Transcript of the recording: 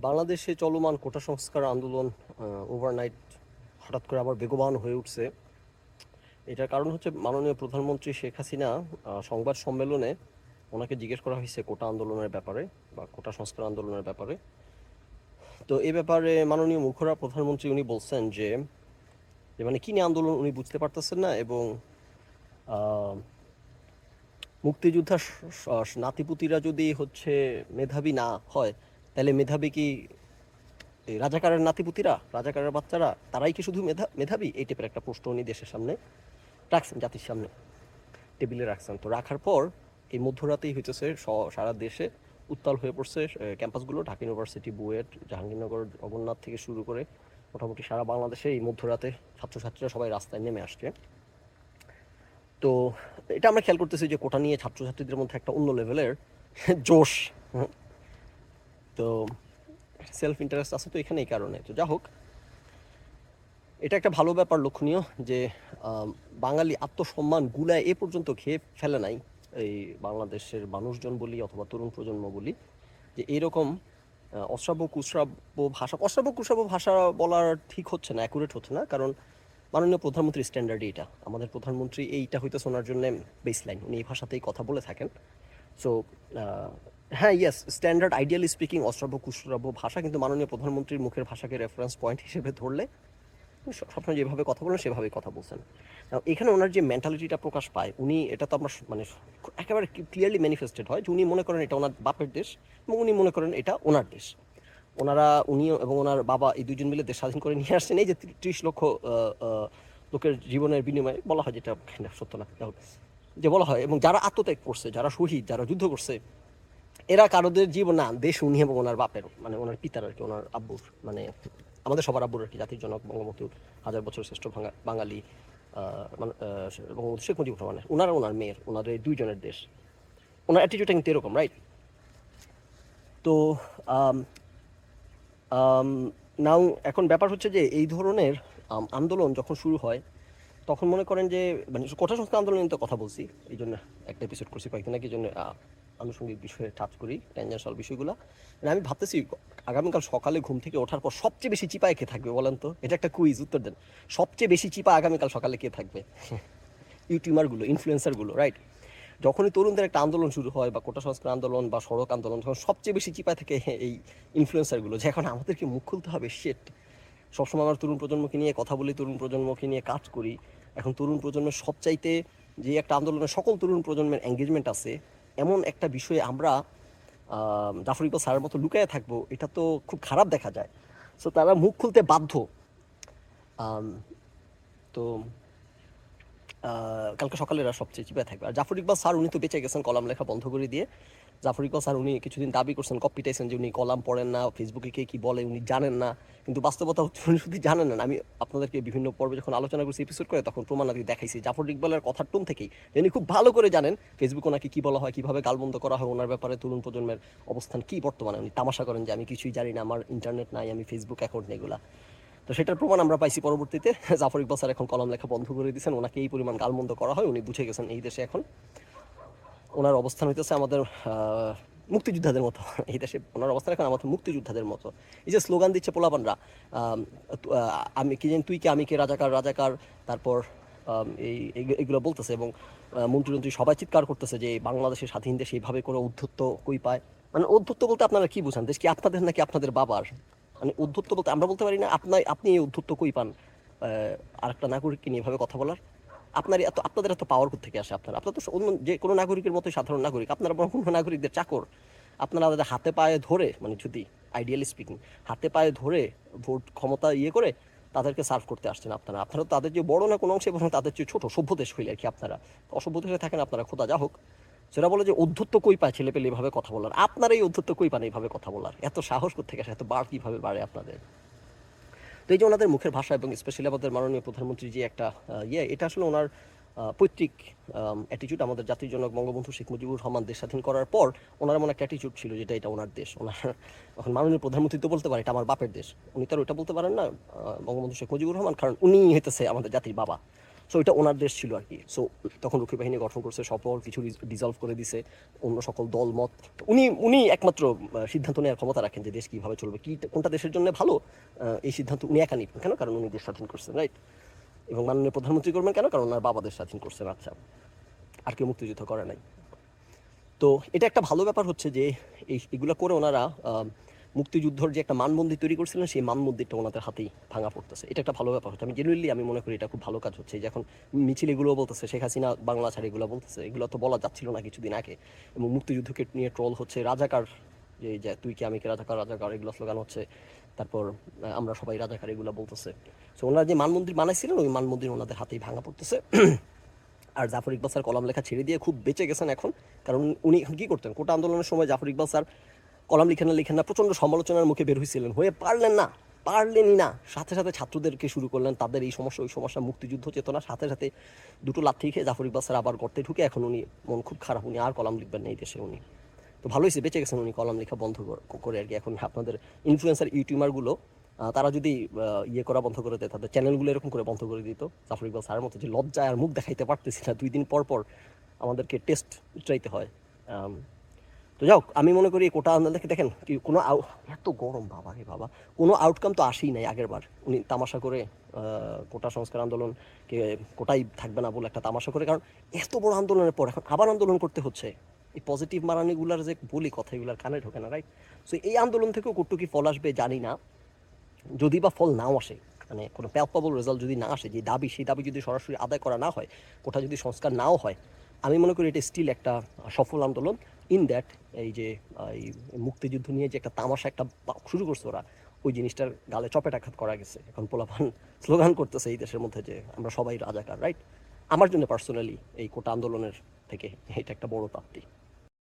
বাংলাদেশে চলমান কোটা সংস্কার আন্দোলন ওভারনাইট হঠাৎ করে আবার বেগবান হয়ে উঠছে। এটার কারণ হচ্ছে মাননীয় প্রধানমন্ত্রী শেখ হাসিনা সংবাদ সম্মেলনে ওনাকে জিজ্ঞেস করা হয়েছে কোটা আন্দোলনের ব্যাপারে বা কোটা সংস্কার আন্দোলনের ব্যাপারে। তো এই ব্যাপারে মাননীয় মুখরা প্রধানমন্ত্রী উনি বলছেন যে মানে কী নিয়ে আন্দোলন উনি বুঝতে পারতেছেন না, এবং আহ, মুক্তিযোদ্ধা নাতিপুতিরা যদি হচ্ছে মেধাবী না হয়, তাহলে মেধাবী কি এই রাজাকারের নাতিপুতিরা, রাজাকারের বাচ্চারা, তারাই কি শুধু মেধাবী? এই টাইপের একটা প্রশ্ন উনি দেশের সামনে রাখছেন, জাতির সামনে টেবিলে রাখছেন। তো রাখার পর এই মধ্যরাতেই হইতেছে সারা দেশে উত্তাল হয়ে পড়ছে ক্যাম্পাসগুলো। ঢাকা ইউনিভার্সিটি, বুয়েট, জাহাঙ্গীরনগর, জগন্নাথ থেকে শুরু করে মোটামুটি সারা বাংলাদেশে এই মধ্যরাতে ছাত্রছাত্রীরা সবাই রাস্তায় নেমে আসছে। তো এটা আমরা খেয়াল করতেছি যে কোটা নিয়ে ছাত্রছাত্রীদের মধ্যে একটা অন্য লেভেলের জোশ। তো সেলফ ইন্টারেস্ট আছে তো এখানে, এই কারণে। তো যা হোক, এটা একটা ভালো ব্যাপার, লক্ষণীয় যে বাঙালি আত্মসম্মান গুলায় এ পর্যন্ত খেয়ে ফেলে নাই এই বাংলাদেশের মানুষজন বলি অথবা তরুণ প্রজন্ম বলি, যে এইরকম অশ্রাব্য কুশ্রাব্য ভাষা বলার ঠিক হচ্ছে না, অ্যাকুরেট হচ্ছে না, কারণ মাননীয় প্রধানমন্ত্রীর স্ট্যান্ডার্ডই এটা। আমাদের প্রধানমন্ত্রী এইটা হইতেছে ওনার জন্য বেসলাইন, উনি এই ভাষাতেই কথা বলে থাকেন। সো হ্যাঁ, ইয়েস, স্ট্যান্ডার্ড আইডিয়ালি স্পিকিং অশ্রাব্য কুশ্রাব্য ভাষা, কিন্তু মাননীয় প্রধানমন্ত্রীর মুখের ভাষাকে রেফারেন্স পয়েন্ট হিসেবে ধরলে সবসময় যেভাবে কথা বলেন সেভাবেই কথা বলছেন। এখানে ওনার যে মেন্টালিটিটা প্রকাশ পায়, উনি এটা তো আমরা মানে একেবারে ক্লিয়ারলি ম্যানিফেস্টেড হয় যে উনি মনে করেন এটা ওনার বাপের দেশ, এবং উনি মনে করেন এটা ওনার দেশ। উনি এবং ওনার বাবা এই দুজন মিলে দেশ স্বাধীন করে নিয়ে আসছেন। এই যে 30 লক্ষ লোকের জীবনের বিনিময়ে বলা হয়, যেটা সত্য না, যে বলা হয়, এবং যারা আত্মত্যাগ করছে, যারা শহীদ, যারা যুদ্ধ করছে, এরা কারোদের জীবন না, দেশ উনি এবং ওনার বাপের, মানে ওনার পিতার আর কি, ওনার আব্বুর, মানে আমাদের সবার আব্বুর আর কি, জাতির জনক বঙ্গবন্ধু, হাজার বছর শ্রেষ্ঠ বাঙালি বঙ্গবন্ধু শেখ মুজিবুর রহমানের, ওনার মেয়ের, ওনাদের দুইজনের দেশ। ওনার অ্যাটিটিউডটা কিন্তু এরকম, রাইট? তো নাও এখন ব্যাপার হচ্ছে যে এই ধরনের আন্দোলন যখন শুরু হয়, তখন মনে করেন যে মানে কোটা সংস্কার আন্দোলনের তো কথা বলছি, এই জন্য একটা এপিসোড করছি কয়েকদিন আগে, এই জন্য আনুষঙ্গিক বিষয়ে টাচ করি, ট্যানজেনশাল বিষয়গুলো। মানে আমি ভাবতেছি আগামীকাল সকালে ঘুম থেকে ওঠার পর সবচেয়ে বেশি চিপায় কে থাকবে বলেন তো? এটা একটা কুইজ, উত্তর দেন। সবচেয়ে বেশি চিপা আগামীকাল সকালে কে থাকবে? ইউটিউবারগুলো, ইনফ্লুয়েন্সারগুলো, রাইট? যখনই তরুণদের একটা আন্দোলন শুরু হয়, বা কোটা সংস্কার আন্দোলন বা সড়ক আন্দোলন, তখন সবচেয়ে বেশি চিপায় থাকে এই ইনফ্লুয়েন্সারগুলো, যে এখন আমাদেরকে মুখ খুলতে হবে। শেট, সবসময় আমার তরুণ প্রজন্মকে নিয়ে কথা বলি, তরুণ প্রজন্মকে নিয়ে কাজ করি। এখন তরুণ প্রজন্মের সবচাইতে যে একটা আন্দোলনের সকল তরুণ প্রজন্মের এঙ্গেজমেন্ট আছে, এমন একটা বিষয়ে আমরা জাফর ইকবাল স্যারের মতো লুকায়ে থাকবো, এটা তো খুব খারাপ দেখা যায়। সো তারা মুখ খুলতে বাধ্য। তো কালকে সকালে এরা সবচেয়ে চিপে থাকবে। আর জাফর ইকবাল স্যার উনি তো বেঁচে গেছেন কলাম লেখা বন্ধ করে দিয়ে। জাফর ইকবাল স্যার উনি কিছুদিন দাবি করছেন, কপ পিটাইছেন, যে উনি কলাম পড়েন না, ফেসবুকে কে কী বলে উনি জানেন না। কিন্তু বাস্তবতা হচ্ছে উনি শুধু জানেন না। আমি আপনাদেরকে বিভিন্ন পর্বে যখন আলোচনা করছি, এপিসোড করে, তখন প্রমাণ আদি দেখাইছি জাফর ইকবালের কথার টোন থেকেই উনি খুব ভালো করে জানেন ফেসবুকে ওনাকে কী বলা হয়, কীভাবে গালমন্দ করা হয়, ওনার ব্যাপারে তরুণ প্রজন্মের অবস্থান কী বর্তমানে। উনি তামাশা করেন যে আমি কিছুই জানি না, আমার ইন্টারনেট নাই, আমি ফেসবুক অ্যাকাউন্ট নেই, এগুলা। তো সেটার প্রমাণ আমরা পাইছি পরবর্তীতে। জাফর ইকবাল স্যার এখন কলম লেখা বন্ধ করে দিয়েছেন, ওনাকে এই পরিমাণ গালমন্দ করা হয়, উনি বুঝে গেছেন এই দেশে এখন ওনার অবস্থান হইতেছে আমাদের মুক্তিযোদ্ধাদের মতো। এই দেশে ওনার অবস্থান এখন আমাদের মুক্তিযোদ্ধাদের মতো। এই যে স্লোগান দিচ্ছে পোলাপানরা, আমি কি জানি তুই কে আমি কে, রাজাকার রাজাকার, তারপর এইগুলো বলতেছে, এবং মন্ত্রী সবাই চিৎকার করতেছে যে বাংলাদেশের স্বাধীন দেশ এইভাবে করে উদ্ধত্ত কই পায়। মানে উদ্ধত্ত বলতে আপনারা কি বুঝান? দেশ কি আপনাদের নাকি আপনাদের বাবার? মানে উদ্ধত্ত বলতে আমরা বলতে পারি না আপনি এই উদ্ধত্ত কই পান আরেকটা নাগরিককে নিয়ে এভাবে কথা বলার? আপনাদের এত পাওয়ার থেকে আসে? আপনারা তো অন্য যে কোনো নাগরিকের মতোই সাধারণ নাগরিক, আপনারা বরং কোনো নাগরিকদের চাকর। আপনারা তাদের হাতে পায়ে ধরে, মানে যদি আইডিয়ালি স্পিকিং, হাতে পায়ে ধরে ভোট ক্ষমতা করে তাদেরকে সার্ভ করতে আসছেন। আপনারা তাদের যে বড় না কোনো অংশে, বরং তাদের চেয়ে ছোট সভ্য দেশ হইলে আর কি। আপনারা অসভ্য দেশে থাকেন আপনারা, খোদা যা হোক। সেটা বলে যে অধ্যত্ব কই পায় ছেলে পেলে এইভাবে কথা বলার? আপনারা এই অধ্যত্ব কই পান এইভাবে কথা বলার? এত সাহস কোত্থেকে আসে? এত বার কীভাবে বাড়ে আপনাদের? তো এই যে ওনাদের মুখের ভাষা, এবং স্পেশালি আমাদের মাননীয় প্রধানমন্ত্রী যে একটা এটা আসলে ওনার পৈতৃক অ্যাটিটিউড। আমাদের জাতির জনক বঙ্গবন্ধু শেখ মুজিবুর রহমান দেশ স্বাধীন করার পর ওনার এমন একটা অ্যাটিটিউড ছিল, যেটা এটা ওনার দেশ। ওনার এখন মাননীয় প্রধানমন্ত্রী তো বলতে পারে এটা আমার বাপের দেশ, উনি তো আর ওইটা বলতে পারেন না বঙ্গবন্ধু শেখ মুজিবুর রহমান, কারণ উনি হইতেছে আমাদের জাতির বাবা। সো এটা ওনার দেশ ছিল আর কি। সো তখন রক্ষী বাহিনী গঠন করছে, সকল কিছু ডিজলভ করে দিছে, অন্য সকল দল মত উনি উনি একমাত্র সিদ্ধান্ত নেওয়ার ক্ষমতা রাখেন যে দেশ কীভাবে চলবে, কি কোনটা দেশের জন্য ভালো, এই সিদ্ধান্ত উনি একা নিবেন কেন, কারণ উনি দেশ স্বাধীন করছেন, রাইট। এবং মাননীয় প্রধানমন্ত্রী করবেন কেন, কারণ ওনার বাবা দেশ স্বাধীন করছেন, আচ্ছা, আর কেউ মুক্তিযুদ্ধ করে নাই। তো এটা একটা ভালো ব্যাপার হচ্ছে যে এগুলো করে ওনারা মুক্তিযুদ্ধর যে একটা মানমন্দির তৈরি করছিলেন, সেই মানমন্দিরটা ওনাদের হাতেই ভাঙা পড়তেছে। এটা একটা ভালো ব্যাপার হচ্ছে, আমি জেনুইনলি আমি মনে করি এটা খুব ভালো কাজ হচ্ছে। যে এখন মিছিল এগুলো বলতেছে শেখ হাসিনা বাংলা ছাড়, এগুলো বলতেছে, এগুলো তো বলা যাচ্ছিল না কিছুদিন আগে। এবং মুক্তিযুদ্ধকে নিয়ে ট্রল হচ্ছে, রাজাকার, যে তুই কি আমি কি, রাজাকার রাজাকার, এগুলো স্লোগান হচ্ছে। তারপর আমরা সবাই রাজাকার, এগুলো বলতেছে। সো ওনারা যে মানমন্দির বানাইছিলেন, ওই মানমন্দির ওনাদের হাতেই ভাঙা পড়তেছে। আর জাফর ইকবাল স্যার কলাম লেখা ছেড়ে দিয়ে খুব বেঁচে গেছেন এখন, কারণ উনি এখন কী করতেন, কোটা আন্দোলনের সময় জাফর ইকবাল স্যার কলাম লিখেন না, প্রচণ্ড সমালোচনার মুখে বের হয়েছিলেন, হয়ে পারলেনই না, সাথে সাথে ছাত্রদেরকে শুরু করলেন, তাদের এই সমস্যা ওই সমস্যা, মুক্তিযুদ্ধ চেতনা, সাথে সাথে দুটো লাথি খেয়ে জাফর ইকবাল স্যার আবার গর্তে ঢুকে এখন উনি মন খুব খারাপ, উনি আর কলাম লিখবেন না এই দেশে। উনি তো ভালো হয়েছে, বেঁচে গেছেন উনি কলাম লেখা বন্ধ করে আর কি। এখন আপনাদের ইনফ্লুয়েন্সার ইউটিউবারগুলো তারা যদি ইয়ে করা বন্ধ করে দেয়, তাদের চ্যানেলগুলো এরকম করে বন্ধ করে দিত, জাফর ইকবাল স্যারের মতো যে লজ্জায় আর মুখ দেখাইতে পারতেছি না, 2 দিন পর পর আমাদেরকে টেস্ট চাইতে হয়। তো যাও, আমি মনে করি কোটা আন্দোলন দেখেন কি কোনো এত গরম বাবা রে বাবা, কোনো আউটকাম তো আসেই নাই আগের বার। উনি তামাশা করে কোটা সংস্কার আন্দোলনকে কোটাই থাকবে না বলে একটা তামাশা করে, কারণ এত বড় আন্দোলনের পর এখন আবার আন্দোলন করতে হচ্ছে। এই পজিটিভ মারানিগুলার যে বলি কথা, এগুলার কানে ঢোকে না, রাইট। সো এই আন্দোলন থেকেও কতটুকু কি ফল আসবে জানি না, যদি বা ফল নাও আসে, মানে কোনো প্যালপেবল রেজাল্ট যদি না আসে, যে দাবি সেই দাবি যদি সরাসরি আদায় করা না হয়, কোটা যদি সংস্কার নাও হয়, আমি মনে করি এটা স্টিল একটা সফল আন্দোলন। ইন দ্যাট এই যে এই মুক্তিযুদ্ধ নিয়ে যে একটা তামাশা একটা শুরু করছে ওরা, ওই জিনিসটার গালে চপেটাঘাত করা গেছে। এখন পোলাপান স্লোগান করতেছে এই দেশের মধ্যে যে আমরা সবাই রাজাকার, রাইট। আমার জন্য পার্সোনালি এই কোটা আন্দোলনের থেকে এটা একটা বড় প্রাপ্তি।